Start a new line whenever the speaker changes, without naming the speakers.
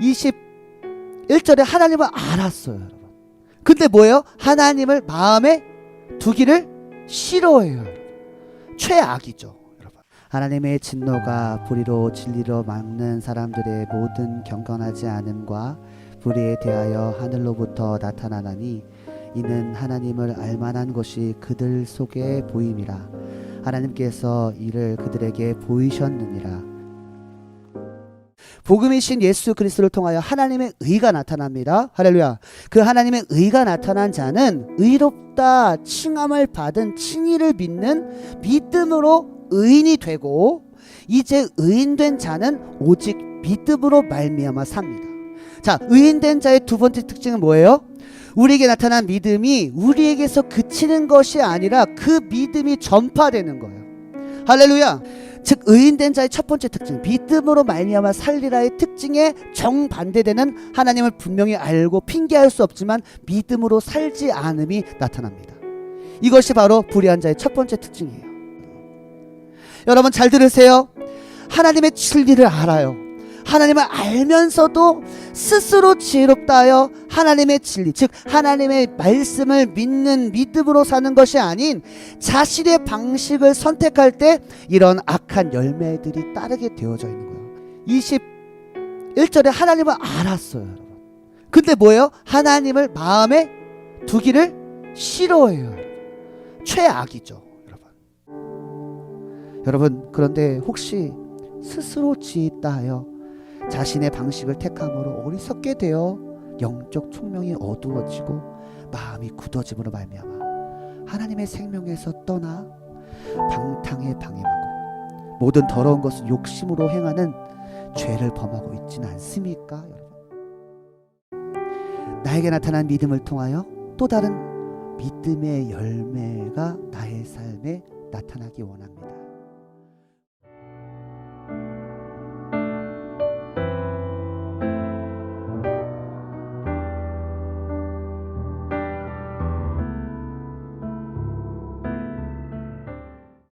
21절에 하나님을 알았어요, 여러분. 근데 뭐예요? 하나님을 마음에 두기를 싫어해요, 여러분. 최악이죠, 여러분. 하나님의 진노가 불의로 진리로 막는 사람들의 모든 경건하지 않음과 불의에 대하여 하늘로부터 나타나나니 이는 하나님을 알만한 것이 그들 속에 보임이라. 하나님께서 이를 그들에게 보이셨느니라. 복음이신 예수 그리스도를 통하여 하나님의 의가 나타납니다. 할렐루야. 그 하나님의 의가 나타난 자는 의롭다 칭함을 받은 칭의를 믿는 믿음으로 의인이 되고, 이제 의인된 자는 오직 믿음으로 말미암아 삽니다. 자, 의인된 자의 두 번째 특징은 뭐예요? 우리에게 나타난 믿음이 우리에게서 그치는 것이 아니라 그 믿음이 전파되는 거예요. 할렐루야. 즉 의인된 자의 첫 번째 특징, 믿음으로 말미암아 살리라의 특징에 정반대되는, 하나님을 분명히 알고 핑계할 수 없지만 믿음으로 살지 않음이 나타납니다. 이것이 바로 불의한 자의 첫 번째 특징이에요. 여러분 잘 들으세요. 하나님의 진리를 알아요. 하나님을 알면서도 스스로 지혜롭다 하여 하나님의 진리, 즉 하나님의 말씀을 믿는 믿음으로 사는 것이 아닌 자신의 방식을 선택할 때 이런 악한 열매들이 따르게 되어져 있는 거예요. 21절에 하나님을 알았어요, 여러분. 근데 뭐예요? 하나님을 마음에 두기를 싫어해요, 여러분. 최악이죠, 여러분. 그런데 혹시 스스로 지혜있다 하여 자신의 방식을 택함으로 어리석게 되어 영적 총명이 어두워지고 마음이 굳어짐으로 말미암아 하나님의 생명에서 떠나 방탕에 방임하고 모든 더러운 것을 욕심으로 행하는 죄를 범하고 있지는 않습니까, 여러분? 나에게 나타난 믿음을 통하여 또 다른 믿음의 열매가 나의 삶에 나타나기 원합니다.